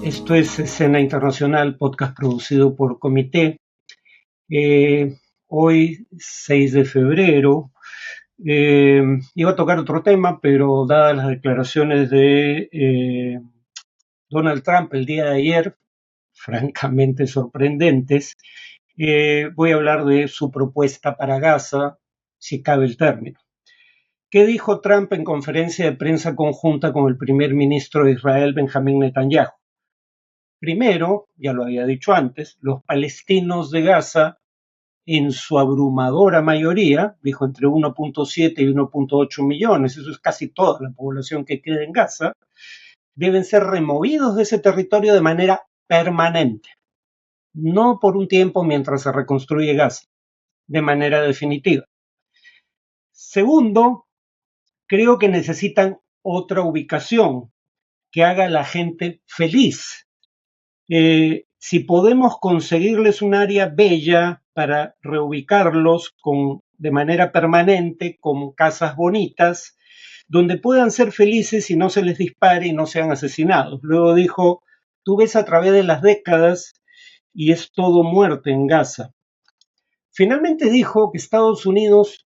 Esto es Escena Internacional, podcast producido por Comité. Hoy, 6 de febrero, iba a tocar otro tema, pero dadas las declaraciones de Donald Trump el día de ayer, francamente sorprendentes, voy a hablar de su propuesta para Gaza, si cabe el término. ¿Qué dijo Trump en conferencia de prensa conjunta con el primer ministro de Israel, Benjamín Netanyahu? Primero, ya lo había dicho antes, los palestinos de Gaza, en su abrumadora mayoría, dijo entre 1.7 y 1.8 millones, eso es casi toda la población que queda en Gaza, deben ser removidos de ese territorio de manera permanente, no por un tiempo mientras se reconstruye Gaza, de manera definitiva. Segundo, creo que necesitan otra ubicación que haga a la gente feliz. Si podemos conseguirles un área bella para reubicarlos de manera permanente, con casas bonitas, donde puedan ser felices y no se les dispare y no sean asesinados. Luego dijo, tú ves a través de las décadas y es todo muerte en Gaza. Finalmente dijo que Estados Unidos,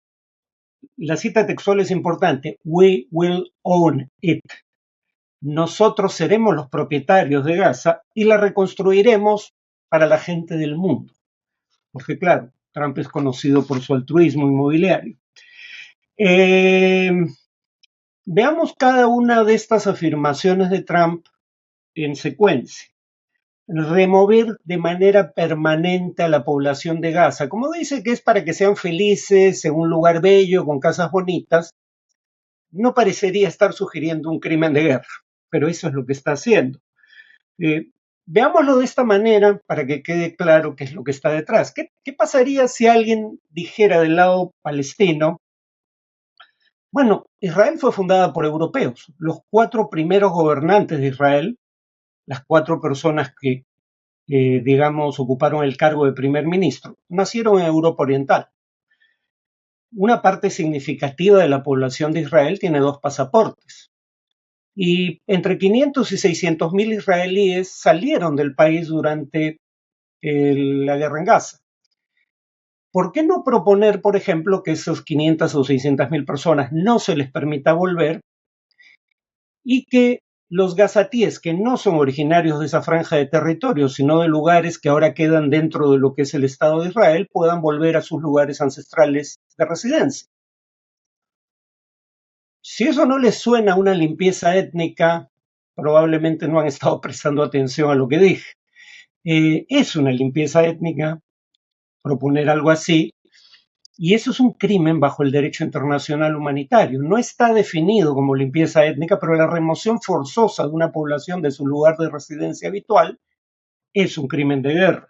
la cita textual es importante, we will own it. Nosotros seremos los propietarios de Gaza y la reconstruiremos para la gente del mundo. Porque claro, Trump es conocido por su altruismo inmobiliario. Veamos cada una de estas afirmaciones de Trump en secuencia. Remover de manera permanente a la población de Gaza, como dice que es para que sean felices en un lugar bello, con casas bonitas, no parecería estar sugiriendo un crimen de guerra, pero eso es lo que está haciendo. Veámoslo de esta manera para que quede claro qué es lo que está detrás. ¿Qué pasaría si alguien dijera del lado palestino? Bueno, Israel fue fundada por europeos. Los 4 primeros gobernantes de Israel, las 4 personas que, digamos, ocuparon el cargo de primer ministro, nacieron en Europa Oriental. Una parte significativa de la población de Israel tiene 2 pasaportes. Y entre 500 y 600 mil israelíes salieron del país durante la guerra en Gaza. ¿Por qué no proponer, por ejemplo, que esos 500 o 600 mil personas no se les permita volver y que los gazatíes que no son originarios de esa franja de territorio, sino de lugares que ahora quedan dentro de lo que es el Estado de Israel, puedan volver a sus lugares ancestrales de residencia? Si eso no les suena a una limpieza étnica, probablemente no han estado prestando atención a lo que dije. Es una limpieza étnica proponer algo así, y eso es un crimen bajo el derecho internacional humanitario. No está definido como limpieza étnica, pero la remoción forzosa de una población de su lugar de residencia habitual es un crimen de guerra.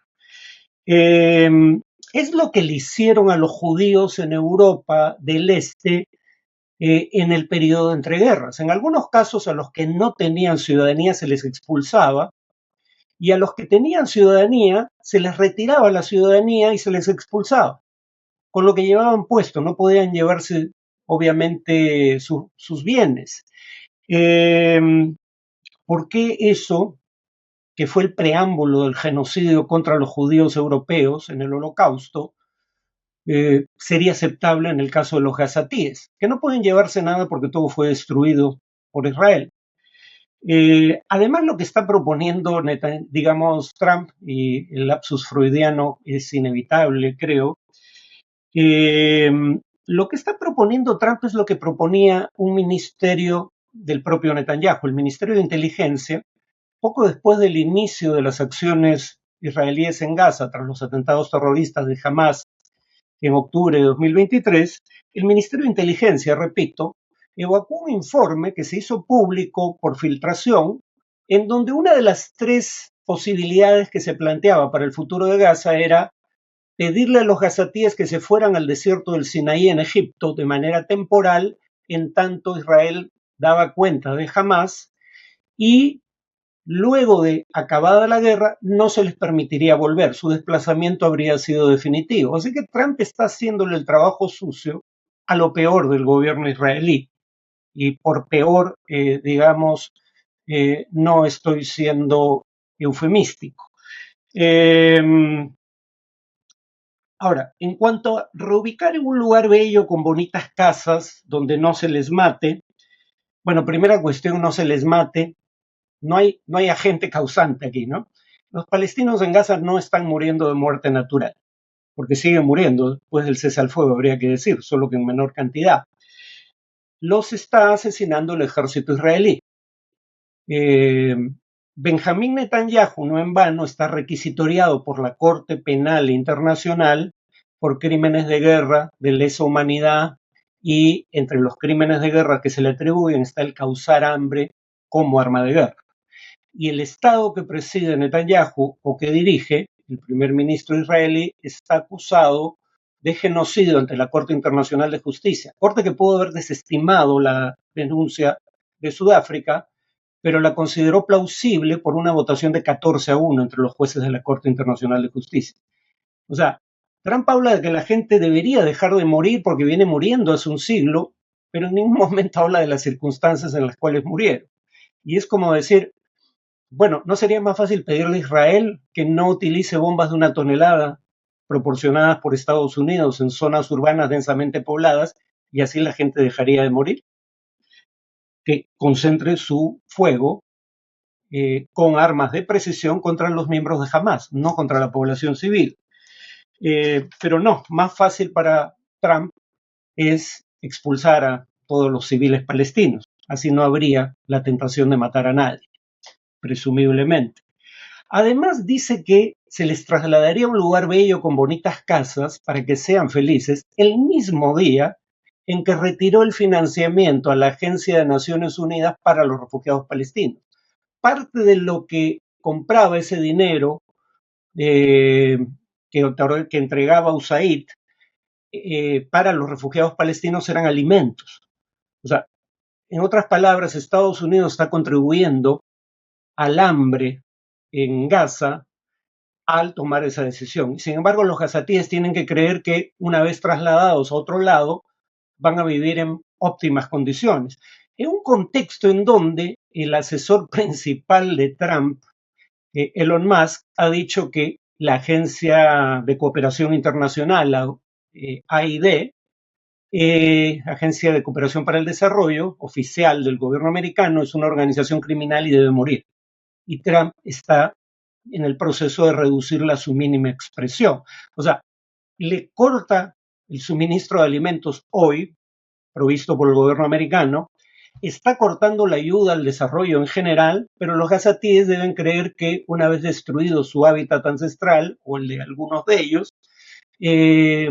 Es lo que le hicieron a los judíos en Europa del Este en el periodo de entreguerras. En algunos casos a los que no tenían ciudadanía se les expulsaba y a los que tenían ciudadanía se les retiraba la ciudadanía y se les expulsaba, con lo que llevaban puesto, no podían llevarse obviamente sus bienes. ¿Por qué eso, que fue el preámbulo del genocidio contra los judíos europeos en el Holocausto, sería aceptable en el caso de los gazatíes, que no pueden llevarse nada porque todo fue destruido por Israel? Además, lo que está proponiendo, digamos, Trump, y el lapsus freudiano es inevitable, creo, lo que está proponiendo Trump es lo que proponía un ministerio del propio Netanyahu, el Ministerio de Inteligencia, poco después del inicio de las acciones israelíes en Gaza, tras los atentados terroristas de Hamas en octubre de 2023, el Ministerio de Inteligencia, repito, evacuó un informe que se hizo público por filtración, en donde una de las 3 posibilidades que se planteaba para el futuro de Gaza era pedirle a los gazatíes que se fueran al desierto del Sinaí en Egipto de manera temporal, en tanto Israel daba cuenta de Hamas, y luego de acabada la guerra no se les permitiría volver, su desplazamiento habría sido definitivo. Así que Trump está haciéndole el trabajo sucio a lo peor del gobierno israelí, y por peor, digamos, No estoy siendo eufemístico. Eh, Ahora, en cuanto a reubicar en un lugar bello con bonitas casas donde no se les mate, bueno, primera cuestión, no se les mate, no hay agente causante aquí, ¿no? Los palestinos en Gaza no están muriendo de muerte natural, porque siguen muriendo después del cese al fuego, habría que decir, solo que en menor cantidad. Los está asesinando el ejército israelí. Eh, Benjamín Netanyahu, no en vano, está requisitoriado por la Corte Penal Internacional por crímenes de guerra, de lesa humanidad, y entre los crímenes de guerra que se le atribuyen está el causar hambre como arma de guerra. Y el Estado que preside Netanyahu o que dirige, el primer ministro israelí, está acusado de genocidio ante la Corte Internacional de Justicia. Corte que pudo haber desestimado la denuncia de Sudáfrica, pero la consideró plausible por una votación de 14-1 entre los jueces de la Corte Internacional de Justicia. O sea, Trump habla de que la gente debería dejar de morir porque viene muriendo hace un siglo, pero en ningún momento habla de las circunstancias en las cuales murieron. Y es como decir, bueno, ¿no sería más fácil pedirle a Israel que no utilice bombas de 1 tonelada proporcionadas por Estados Unidos en zonas urbanas densamente pobladas y así la gente dejaría de morir? Que concentre su fuego con armas de precisión contra los miembros de Hamas, no contra la población civil. Pero no, más fácil para Trump es expulsar a todos los civiles palestinos. Así no habría la tentación de matar a nadie, presumiblemente. Además dice que se les trasladaría a un lugar bello con bonitas casas para que sean felices el mismo día en que retiró el financiamiento a la Agencia de Naciones Unidas para los Refugiados Palestinos. Parte de lo que compraba ese dinero eh, que entregaba USAID para los refugiados palestinos eran alimentos. O sea, en otras palabras, Estados Unidos está contribuyendo al hambre en Gaza al tomar esa decisión. Sin embargo, los gazatíes tienen que creer que una vez trasladados a otro lado, van a vivir en óptimas condiciones. En un contexto en donde el asesor principal de Trump, Elon Musk, ha dicho que la Agencia de Cooperación Internacional, AID, Agencia de Cooperación para el Desarrollo, oficial del gobierno americano, es una organización criminal y debe morir. Y Trump está en el proceso de reducirla a su mínima expresión. O sea, le corta el suministro de alimentos hoy, provisto por el gobierno americano, está cortando la ayuda al desarrollo en general, pero los gazatíes deben creer que una vez destruido su hábitat ancestral, o el de algunos de ellos, eh,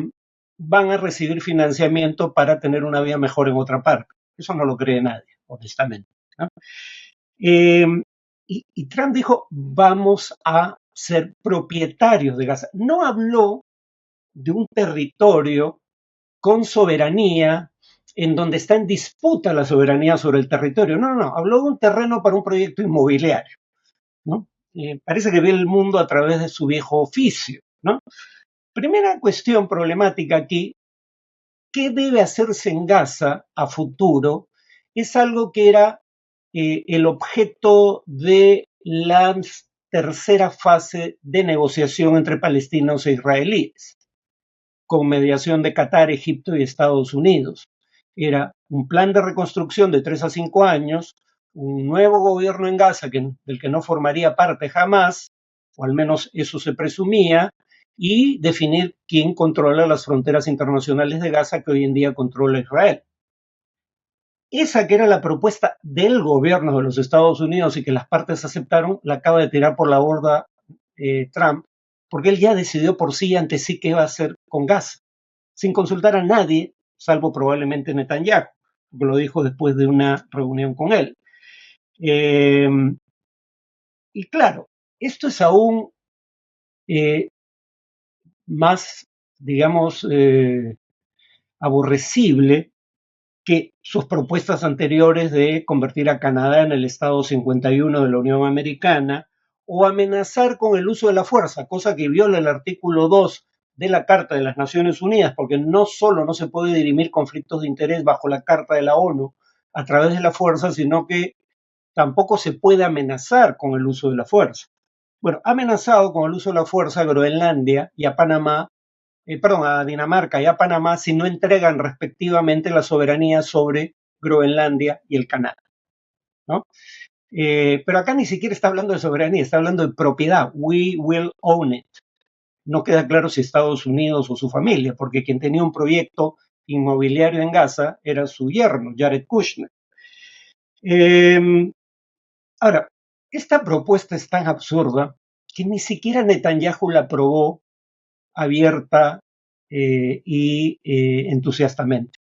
van a recibir financiamiento para tener una vida mejor en otra parte. Eso no lo cree nadie, honestamente, ¿no? Eh, y Trump dijo, vamos a ser propietarios de Gaza. No habló de un territorio con soberanía en donde está en disputa la soberanía sobre el territorio. No, no, no. Habló de un terreno para un proyecto inmobiliario, ¿no? Parece que ve el mundo a través de su viejo oficio, ¿no? Primera cuestión problemática aquí, ¿qué debe hacerse en Gaza a futuro? Es algo que era el objeto de la tercera fase de negociación entre palestinos e israelíes, con mediación de Qatar, Egipto y Estados Unidos. Era un plan de reconstrucción de 3 a 5 años, un nuevo gobierno en Gaza del que no formaría parte jamás, o al menos eso se presumía, y definir quién controla las fronteras internacionales de Gaza que hoy en día controla Israel. Esa que era la propuesta del gobierno de los Estados Unidos y que las partes aceptaron, la acaba de tirar por la borda Trump, porque él ya decidió por sí ante sí qué va a hacer con Gaza, sin consultar a nadie, salvo probablemente Netanyahu, porque lo dijo después de una reunión con él. Eh, y claro, esto es aún eh, más, digamos, aborrecible que sus propuestas anteriores de convertir a Canadá en el Estado 51 de la Unión Americana o amenazar con el uso de la fuerza, cosa que viola el artículo 2 de la Carta de las Naciones Unidas, porque no solo no se puede dirimir conflictos de interés bajo la Carta de la ONU a través de la fuerza, sino que tampoco se puede amenazar con el uso de la fuerza. Bueno, ha amenazado con el uso de la fuerza a Groenlandia y a Panamá, a Dinamarca y a Panamá si no entregan respectivamente la soberanía sobre Groenlandia y el Canadá, ¿no? Pero acá ni siquiera está hablando de soberanía, está hablando de propiedad. We will own it. No queda claro si Estados Unidos o su familia, porque quien tenía un proyecto inmobiliario en Gaza era su yerno, Jared Kushner. Ahora, esta propuesta es tan absurda que ni siquiera Netanyahu la aprobó abierta y entusiastamente.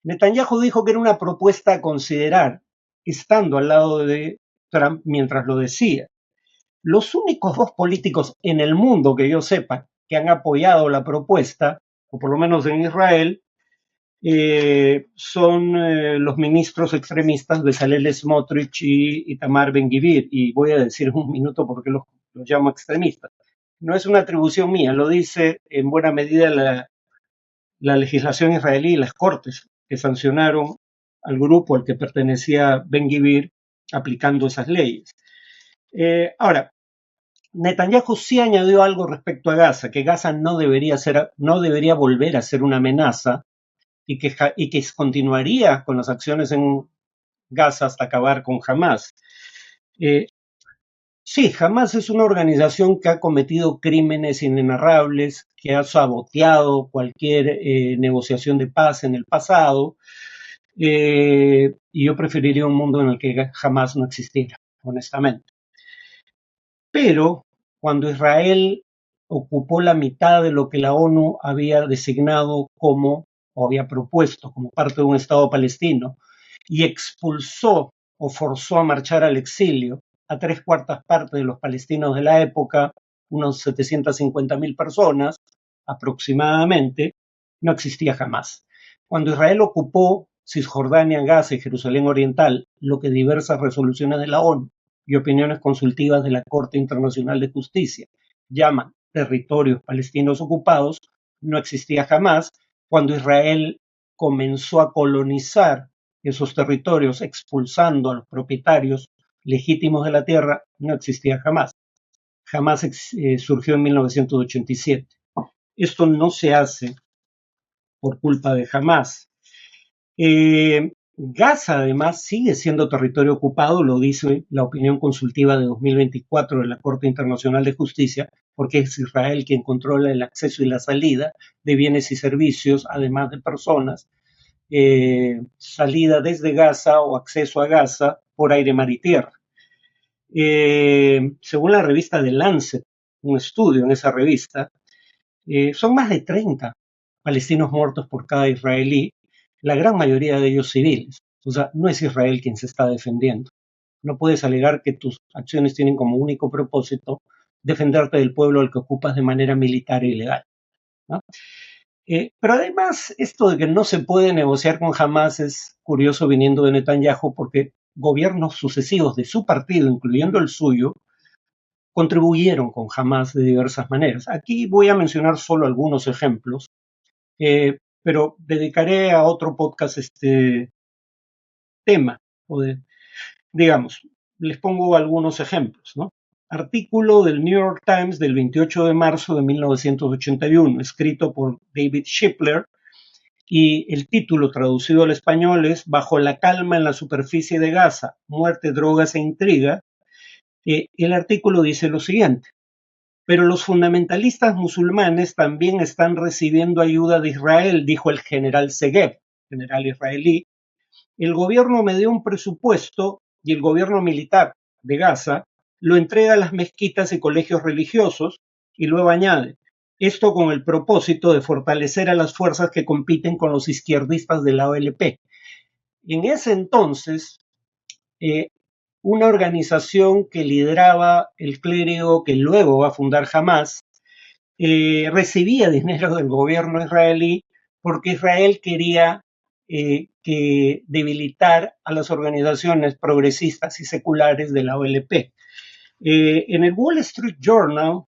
Netanyahu dijo que era una propuesta a considerar, estando al lado de Trump mientras lo decía. Los únicos dos políticos en el mundo que yo sepa que han apoyado la propuesta, o por lo menos en Israel, son los ministros extremistas Bezalel Smotrich y Itamar Ben-Gvir, y voy a decir en un minuto por qué los llamo extremistas. No es una atribución mía, lo dice en buena medida la legislación israelí y las cortes que sancionaron al grupo al que pertenecía Ben-Gvir aplicando esas leyes. Ahora, Netanyahu sí añadió algo respecto a Gaza, que Gaza no debería volver a ser una amenaza y que continuaría con las acciones en Gaza hasta acabar con Hamas. Sí, Hamas es una organización que ha cometido crímenes inenarrables, que ha saboteado cualquier negociación de paz en el pasado, y yo preferiría un mundo en el que Hamas no existiera, honestamente. Pero cuando Israel ocupó la mitad de lo que la ONU había designado como, o había propuesto como parte de un Estado palestino, y expulsó o forzó a marchar al exilio a 3/4 de los palestinos de la época, unos 750.000 personas aproximadamente, no existía jamás. Cuando Israel ocupó Cisjordania, Gaza y Jerusalén Oriental, lo que diversas resoluciones de la ONU y opiniones consultivas de la Corte Internacional de Justicia llaman territorios palestinos ocupados, no existía jamás. Cuando Israel comenzó a colonizar esos territorios expulsando a los propietarios legítimos de la tierra, no existía jamás. Jamás surgió en 1987. Esto no se hace por culpa de Hamas. Gaza, además, sigue siendo territorio ocupado, lo dice la opinión consultiva de 2024 de la Corte Internacional de Justicia, porque es Israel quien controla el acceso y la salida de bienes y servicios, además de personas, salida desde Gaza o acceso a Gaza por aire, mar y tierra. Según la revista The Lancet, un estudio en esa revista, son más de 30 palestinos muertos por cada israelí, la gran mayoría de ellos civiles. O sea, no es Israel quien se está defendiendo. No puedes alegar que tus acciones tienen como único propósito defenderte del pueblo al que ocupas de manera militar e ilegal, ¿no? Pero además, esto de que no se puede negociar con Hamas es curioso viniendo de Netanyahu, porque gobiernos sucesivos de su partido, incluyendo el suyo, contribuyeron con Hamas de diversas maneras. Aquí voy a mencionar solo algunos ejemplos, pero dedicaré a otro podcast este tema. Digamos, les pongo algunos ejemplos, ¿no? Artículo del New York Times del 28 de marzo de 1981, escrito por David Shipler, y el título traducido al español es Bajo la calma en la superficie de Gaza, muerte, drogas e intriga. El artículo dice lo siguiente: pero los fundamentalistas musulmanes también están recibiendo ayuda de Israel, dijo el general Segev, general israelí. El gobierno me dio un presupuesto y el gobierno militar de Gaza lo entrega a las mezquitas y colegios religiosos, y luego añade, esto con el propósito de fortalecer a las fuerzas que compiten con los izquierdistas de la OLP. En ese entonces, una organización que lideraba el clérigo que luego va a fundar Hamas, recibía dinero del gobierno israelí porque Israel quería que debilitar a las organizaciones progresistas y seculares de la OLP. En el Wall Street Journal,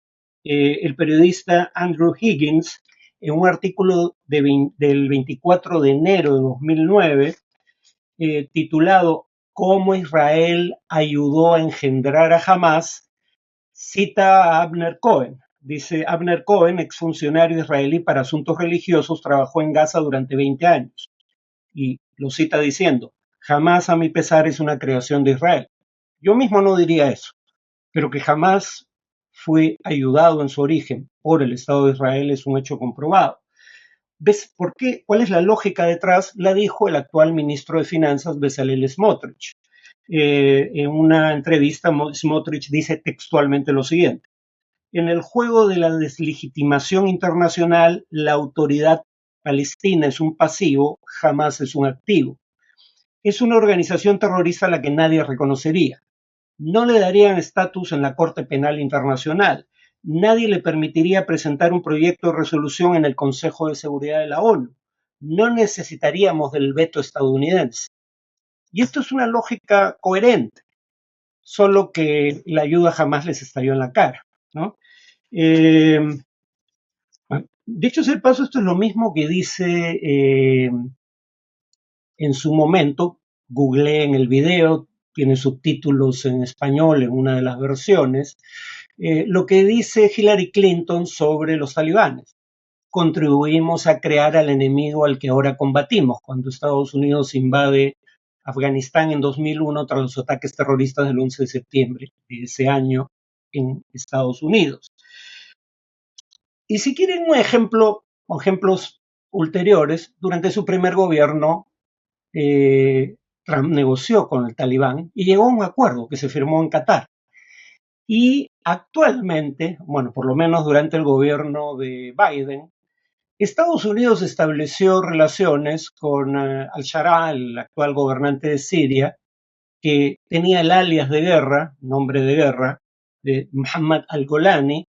el periodista Andrew Higgins, en un artículo del 24 de enero de 2009, titulado cómo Israel ayudó a engendrar a Hamas, cita a Abner Cohen. Dice, Abner Cohen, exfuncionario israelí para asuntos religiosos, trabajó en Gaza durante 20 años. Y lo cita diciendo, Hamas a mi pesar es una creación de Israel. Yo mismo no diría eso, pero que Hamas fue ayudado en su origen por el Estado de Israel es un hecho comprobado. ¿Ves por qué? ¿Cuál es la lógica detrás? La dijo el actual ministro de Finanzas, Bezalel Smotrich. En una entrevista, Smotrich dice textualmente lo siguiente. En el juego de la deslegitimación internacional, la autoridad palestina es un pasivo, jamás es un activo. Es una organización terrorista a la que nadie reconocería. No le darían estatus en la Corte Penal Internacional. Nadie le permitiría presentar un proyecto de resolución en el Consejo de Seguridad de la ONU. No necesitaríamos del veto estadounidense. Y esto es una lógica coherente, solo que la ayuda jamás les estalló en la cara, ¿no? Dicho sea el paso, esto es lo mismo que dice en su momento, googleé en el video, tiene subtítulos en español en una de las versiones, lo que dice Hillary Clinton sobre los talibanes. Contribuimos a crear al enemigo al que ahora combatimos, cuando Estados Unidos invade Afganistán en 2001 tras los ataques terroristas del 11 de septiembre de ese año en Estados Unidos. Y si quieren un ejemplo, o ejemplos ulteriores, durante su primer gobierno, Trump negoció con el Talibán y llegó a un acuerdo que se firmó en Qatar. Y actualmente, bueno, por lo menos durante el gobierno de Biden, Estados Unidos estableció relaciones con al-Sharaa, el actual gobernante de Siria, que tenía el alias de guerra, nombre de guerra, de Muhammad al-Golani,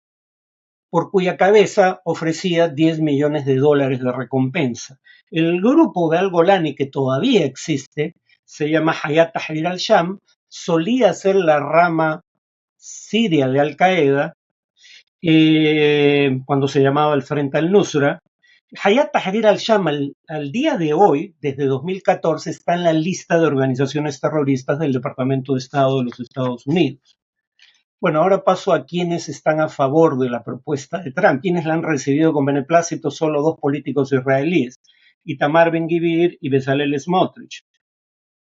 por cuya cabeza ofrecía 10 millones de dólares de recompensa. El grupo de al-Golani, que todavía existe, se llama Hayat Tahrir al-Sham, solía ser la rama siria de Al-Qaeda, cuando se llamaba el Frente al-Nusra. Hayat Tahrir al-Sham al día de hoy, desde 2014, está en la lista de organizaciones terroristas del Departamento de Estado de los Estados Unidos. Bueno, ahora paso a quienes están a favor de la propuesta de Trump. Quienes la han recibido con beneplácito, solo dos políticos israelíes, Itamar Ben-Gvir y Bezalel Smotrich.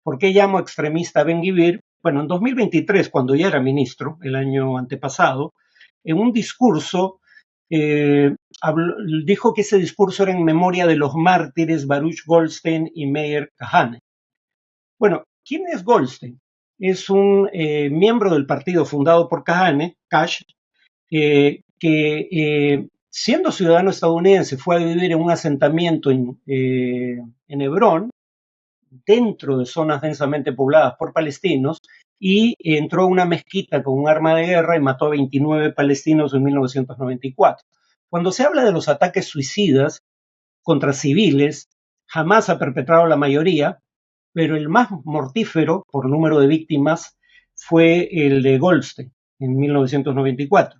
¿Por qué llamo extremista a Ben-Gvir? Bueno, en 2023, cuando ya era ministro, el año antepasado, en un discurso dijo que ese discurso era en memoria de los mártires Baruch Goldstein y Meir Kahane. Bueno, ¿quién es Goldstein? Es un miembro del partido fundado por Kahane, Kash, que siendo ciudadano estadounidense fue a vivir en un asentamiento en Hebrón, dentro de zonas densamente pobladas por palestinos, y entró a una mezquita con un arma de guerra y mató a 29 palestinos en 1994. Cuando se habla de los ataques suicidas contra civiles, jamás ha perpetrado la mayoría, pero el más mortífero por número de víctimas fue el de Goldstein en 1994.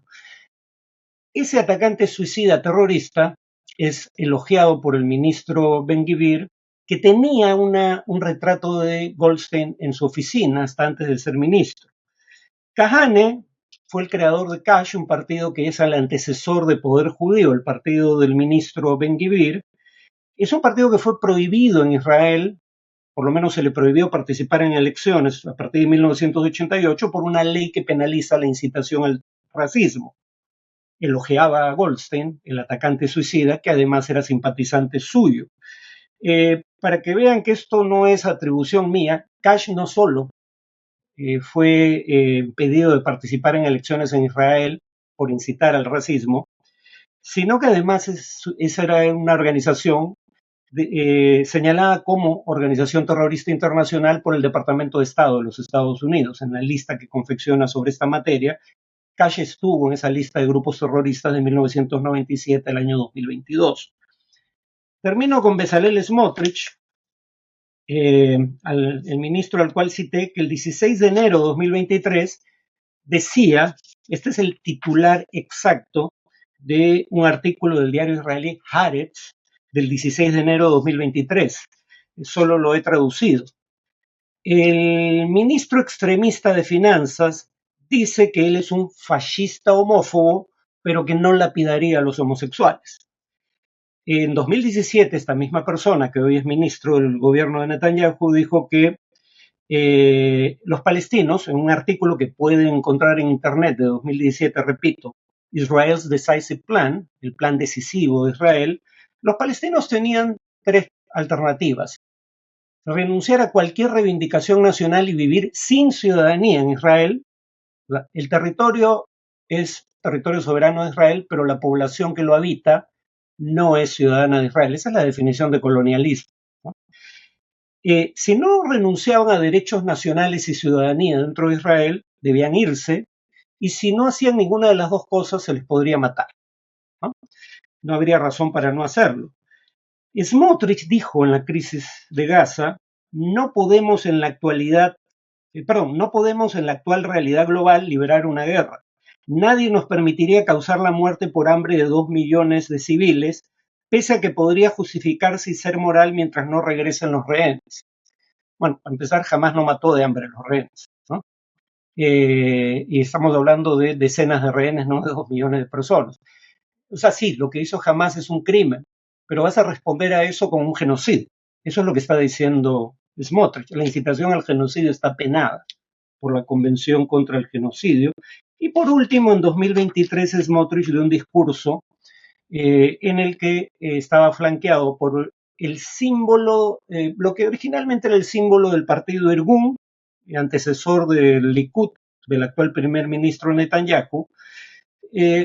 Ese atacante suicida terrorista es elogiado por el ministro Ben-Gvir, que tenía un retrato de Goldstein en su oficina hasta antes de ser ministro. Kahane fue el creador de Kash, un partido que es el antecesor de Poder Judío, el partido del ministro Ben-Gvir. Es un partido que fue prohibido en Israel, por lo menos se le prohibió participar en elecciones a partir de 1988 por una ley que penaliza la incitación al racismo. Elogiaba a Goldstein, el atacante suicida, que además era simpatizante suyo. Para que vean que esto no es atribución mía, Kash no solo fue impedido de participar en elecciones en Israel por incitar al racismo, sino que además esa era una organización señalada como organización terrorista internacional por el Departamento de Estado de los Estados Unidos. En la lista que confecciona sobre esta materia, Kash estuvo en esa lista de grupos terroristas de 1997 al año 2022. Termino con Bezalel Smotrich, el ministro al cual cité, que el 16 de enero de 2023 decía, este es el titular exacto de un artículo del diario israelí Haaretz del 16 de enero de 2023, solo lo he traducido. El ministro extremista de Finanzas dice que él es un fascista homófobo, pero que no lapidaría a los homosexuales. En 2017, esta misma persona, que hoy es ministro del gobierno de Netanyahu, dijo que los palestinos, en un artículo que pueden encontrar en Internet de 2017, repito, Israel's Decisive Plan, el plan decisivo de Israel, los palestinos tenían tres alternativas: renunciar a cualquier reivindicación nacional y vivir sin ciudadanía en Israel. El territorio es territorio soberano de Israel, pero la población que lo habita no es ciudadana de Israel. Esa es la definición de colonialismo, ¿no? Si no renunciaban a derechos nacionales y ciudadanía dentro de Israel, debían irse, y si no hacían ninguna de las dos cosas, se les podría matar, ¿no? No habría razón para no hacerlo. Smotrich dijo en la crisis de Gaza: no podemos en la actualidad, no podemos en la actual realidad global liberar una guerra. Nadie nos permitiría causar la muerte por hambre de 2 millones de civiles, pese a que podría justificarse y ser moral mientras no regresen los rehenes. Bueno, para empezar, jamás no mató de hambre a los rehenes, ¿no? Y estamos hablando de decenas de rehenes, no de 2 millones de personas. O sea, sí, lo que hizo Hamas es un crimen, pero vas a responder a eso con un genocidio. Eso es lo que está diciendo Smotrich. La incitación al genocidio está penada por la Convención contra el Genocidio. Y por último, en 2023, Smotrich dio un discurso en el que estaba flanqueado por el símbolo, lo que originalmente era el símbolo del partido Irgun, antecesor del Likud, del actual primer ministro Netanyahu,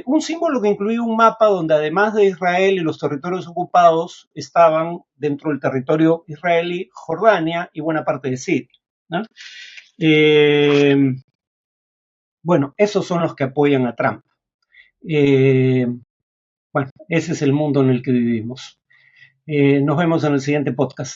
un símbolo que incluía un mapa donde además de Israel y los territorios ocupados estaban dentro del territorio israelí Jordania y buena parte de Siria, ¿no? Bueno, esos son los que apoyan a Trump. Bueno, ese es el mundo en el que vivimos. Nos vemos en el siguiente podcast.